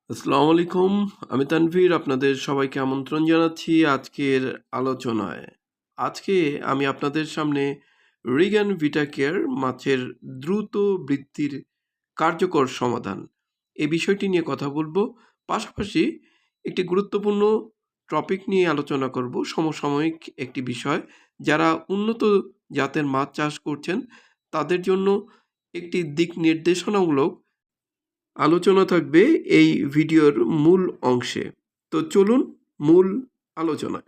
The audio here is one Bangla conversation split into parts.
আসসালামু আলাইকুম। আমি তানভীর, আপনাদের সবাইকে আমন্ত্রণ জানাচ্ছি আজকের আলোচনায়। আজকে আমি আপনাদের সামনে রিগান ভিটাকেয়ার মাছের দ্রুত বৃদ্ধির কার্যকর সমাধান এই বিষয়টি নিয়ে কথা বলবো। পাশাপাশি একটি গুরুত্বপূর্ণ টপিক নিয়ে আলোচনা করব, সমসাময়িক একটি বিষয়। যারা উন্নত জাতের মাছ চাষ করছেন তাদের জন্য একটি দিক নির্দেশনামূলক আলোচনা থাকবে এই ভিডিওর মূল অংশে। তো চলুন মূল আলোচনায়।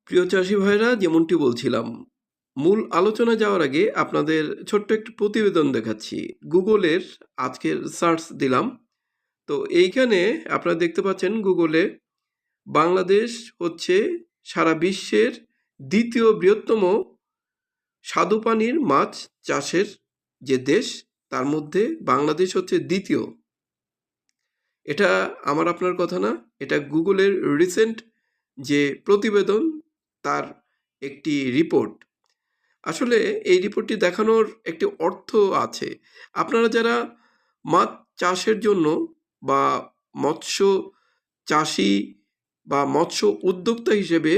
প্রিয় চাষি ভাইরা, যেমনটি বলছিলাম, মূল আলোচনা যাওয়ার আগে আপনাদের ছোট্ট একটি প্রতিবেদন দেখাচ্ছি। গুগলের আজকের সার্চ দিলাম, তো এইখানে আপনারা দেখতে পাচ্ছেন গুগলে বাংলাদেশ হচ্ছে সারা বিশ্বের দ্বিতীয় বৃহত্তম স্বাদুপানির মাছ চাষের যে দেশ, তার মধ্যে বাংলাদেশ হচ্ছে দ্বিতীয়। এটা আমার আপনার কথা না, এটা গুগলের রিসেন্ট যে প্রতিবেদন, তার একটি রিপোর্ট। আসলে এই রিপোর্টটি দেখানোর একটি অর্থ আছে। আপনারা যারা মাছ চাষের জন্য বা মৎস্য চাষি বা মৎস্য উদ্যোক্তা হিসেবে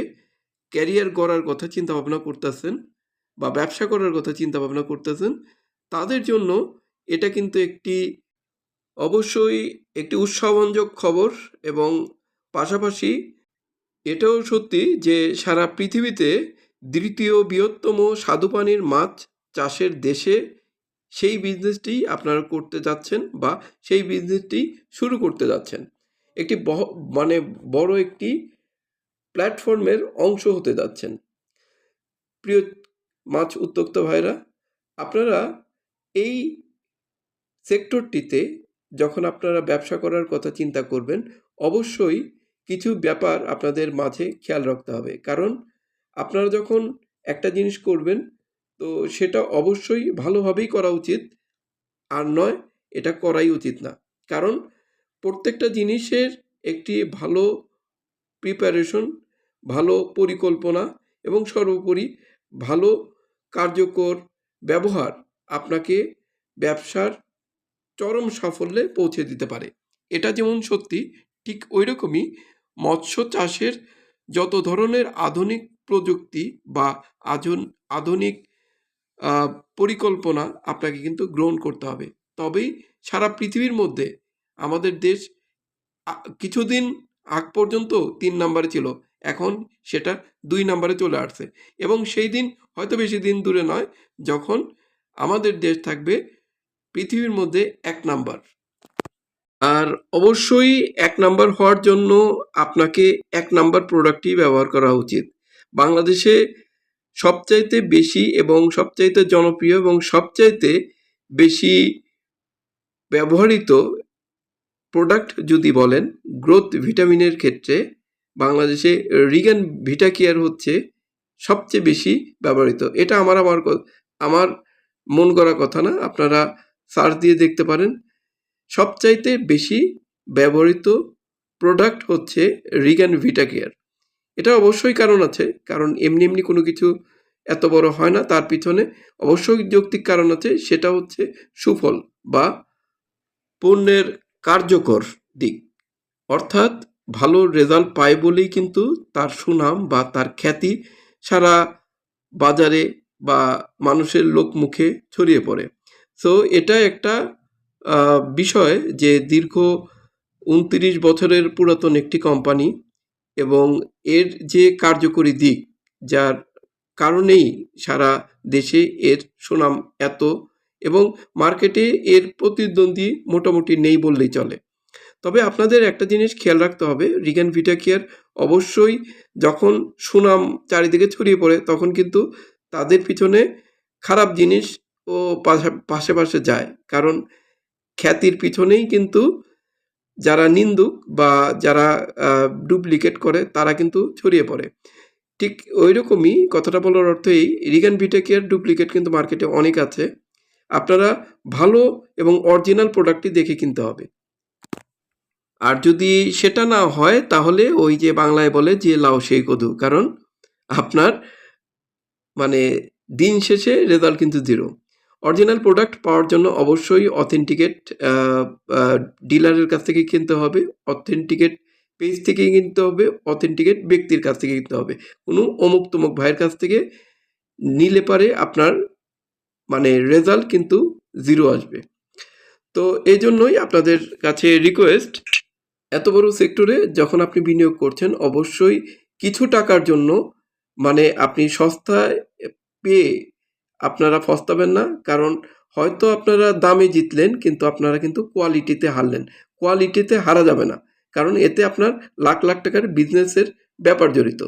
ক্যারিয়ার গড়ার কথা চিন্তা ভাবনা করতেছেন বা ব্যবসা করার কথা চিন্তা ভাবনা করতেছেন, তাদের জন্য এটা কিন্তু অবশ্যই একটি উৎসাহব্যঞ্জক খবর। এবং পাশাপাশি এটাও সত্যি যে সারা পৃথিবীতে দ্বিতীয় বৃহত্তম স্বাদুপানির মাছ চাষের দেশে সেই বিজনেসটি আপনারা করতে যাচ্ছেন বা সেই বিজনেসটি শুরু করতে যাচ্ছেন, একটি মানে বড় একটি প্ল্যাটফর্মের অংশ হতে যাচ্ছেন। প্রিয় মাছ উদ্যোক্তা ভাইরা, আপনারা এই সেক্টরটিতে যখন আপনারা ব্যবসা করার কথা চিন্তা করবেন, অবশ্যই কিছু ব্যাপার আপনাদের মাঝে খেয়াল রাখতে হবে। কারণ আপনারা যখন একটা জিনিস করবেন, তো সেটা অবশ্যই ভালোভাবেই করা উচিত, আর নয় এটা করাই উচিত না। কারণ প্রত্যেকটা জিনিসের একটি ভালো প্রিপারেশন, ভালো পরিকল্পনা এবং সর্বোপরি ভালো কার্যকর ব্যবহার আপনাকে ব্যবসার চরম সাফল্যে পৌঁছে দিতে পারে। এটা যেমন সত্যি, ঠিক ওই রকমই মৎস্য চাষের যত ধরনের আধুনিক প্রযুক্তি বা আধুনিক পরিকল্পনা আপনাকে কিন্তু গ্রহণ করতে হবে। তবেই সারা পৃথিবীর মধ্যে আমাদের দেশ কিছুদিন আগ পর্যন্ত ৩ নম্বরে ছিল, এখন সেটা ২ নম্বরে চলে আসছে। এবং সেই দিন হয়তো বেশি দিন দূরে নয় যখন আমাদের দেশ থাকবে পৃথিবীর মধ্যে ১ নাম্বার। আর অবশ্যই ১ নাম্বার হওয়ার জন্য আপনাকে ১ নাম্বার প্রোডাক্টই ব্যবহার করা উচিত। বাংলাদেশে সবচাইতে বেশি এবং সবচাইতে জনপ্রিয় এবং সবচাইতে বেশি ব্যবহৃত প্রোডাক্ট যদি বলেন গ্রোথ ভিটামিনের ক্ষেত্রে, বাংলাদেশে রিগান ভিটাকেয়ার হচ্ছে সবচেয়ে বেশি ব্যবহৃত। এটা আমার মন গড়া কথা না, আপনারা সার্চ দিয়ে দেখতে পারেন। সবচাইতে বেশি ব্যবহৃত প্রোডাক্ট হচ্ছে রিগান ভিটাকেয়ার। এটা অবশ্যই কারণ আছে, কারণ এমনি এমনি কোনো কিছু এত বড় হয় না, তার পিছনে অবশ্যই যৌক্তিক কারণ আছে। সেটা হচ্ছে সুফল বা পণ্যের কার্যকর দিক, অর্থাৎ ভালো রেজাল্ট পায় বলেই কিন্তু তার সুনাম বা তার খ্যাতি সারা বাজারে বা মানুষের লোকমুখে ছড়িয়ে পড়ে। সো এটা একটা বিষয় যে দীর্ঘ ২৯ বছরের পুরাতন একটি কোম্পানি এবং এর যে কার্যকরী দিক, যার কারণেই সারা দেশে এর সুনাম এত, এবং মার্কেটে এর প্রতিদ্বন্দ্বী মোটামুটি নেই বললেই চলে। তবে আপনাদের একটা জিনিস খেয়াল রাখতে হবে, রিগান ভিটাকেয়ার অবশ্যই যখন সুনাম চারিদিকে ছড়িয়ে পড়ে তখন কিন্তু তাদের পিছনে খারাপ জিনিস ও পাশে পাশে যায়। কারণ খ্যাতির পিছনেই কিন্তু যারা নিন্দুক বা যারা ডুপ্লিকেট করে তারা কিন্তু ছড়িয়ে পড়ে। ঠিক ওই রকমই কথাটা বলার অর্থ এই, রিগান ভিটাকেয়ার ডুপ্লিকেট কিন্তু মার্কেটে অনেক আছে। আপনারা ভালো এবং অরিজিনাল প্রোডাক্টটি দেখে কিনতে হবে। আর যদি সেটা না হয় তাহলে ওই যে বাংলায় বলে যে লাও সেই কদু, কারণ আপনার মানে দিন শেষে রেজাল্ট কিন্তু জিরো। অরিজিনাল প্রোডাক্ট পাওয়ার জন্য অবশ্যই অথেন্টিকেট ডিলারের কাছ থেকে কিনতে হবে, অথেন্টিকেট পেজ থেকে কিনতে হবে, অথেন্টিকেট ব্যক্তির কাছ থেকে কিনতে হবে। কোনো অমুক তমুক ভাইয়ের কাছ থেকে নিলে পারে আপনার মানে রেজাল্ট কিন্তু জিরো আসবে। তো এই জন্যই আপনাদের কাছে রিকোয়েস্ট, এত বড় সেক্টরে যখন আপনি বিনিয়োগ করছেন অবশ্যই কিছু টাকার জন্য মানে আপনি সস্তায় পেয়ে আপনারা পস্তাবেন না। কারণ হয়তো আপনারা দামে জিতলেন কিন্তু আপনারা কিন্তু কোয়ালিটিতে হারলেন। কোয়ালিটিতে হারা যাবে না, কারণ এতে আপনার লাখ লাখ টাকার বিজনেসের ব্যাপার জড়িত।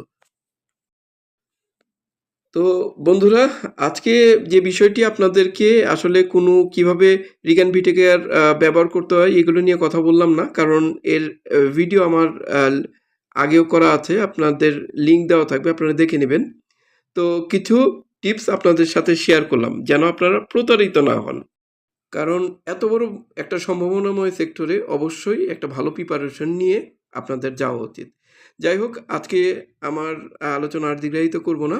তো বন্ধুরা, আজকে যে বিষয়টি আপনাদেরকে আসলে কোনো কিভাবে রিগান ভিটেকেয়ার ব্যবহার করতে হয় এগুলো নিয়ে কথা বললাম না, কারণ এর ভিডিও আমার আগেও করা আছে, আপনাদের লিঙ্ক দেওয়া থাকবে, আপনারা দেখে নেবেন। তো কিছু টিপস আপনাদের সাথে শেয়ার করলাম যেন আপনারা প্রতারিত না হন, কারণ এত বড় একটা সম্ভাবনাময় সেক্টরে অবশ্যই একটা ভালো প্রিপারেশন নিয়ে আপনাদের যাওয়া উচিত। যাই হোক, আজকে আমার আলোচনা আর দীর্ঘায়িত করব না।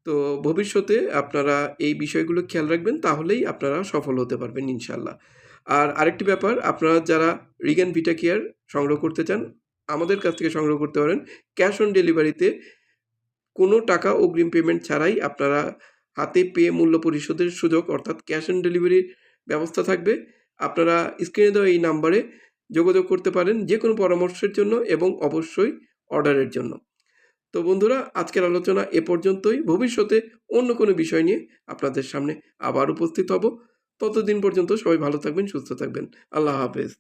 তো ভবিষ্যতে আপনারা এই বিষয়গুলো খেয়াল রাখবেন, তাহলেই আপনারা সফল হতে পারবেন ইনশাল্লাহ। আর আরেকটি ব্যাপার, আপনারা যারা রিগান ভিটা কেয়ার সংগ্রহ করতে চান আমাদের কাছ থেকে সংগ্রহ করতে পারেন ক্যাশ অন ডেলিভারিতে, কোনো টাকা অগ্রিম পেমেন্ট ছাড়াই আপনারা হাতে পেয়ে মূল্য পরিশোধের সুযোগ, অর্থাৎ ক্যাশ অন ডেলিভারির ব্যবস্থা থাকবে। আপনারা স্ক্রিনে দেওয়া এই নাম্বারে যোগাযোগ করতে পারেন যে কোনো পরামর্শের জন্য এবং অবশ্যই অর্ডারের জন্য। তো বন্ধুরা, আজকের আলোচনা এ পর্যন্তই। ভবিষ্যতে অন্য কোনো বিষয় নিয়ে আপনাদের সামনে আবার উপস্থিত হব। ততদিন পর্যন্ত সবাই ভালো থাকবেন, সুস্থ থাকবেন। আল্লাহ হাফেজ।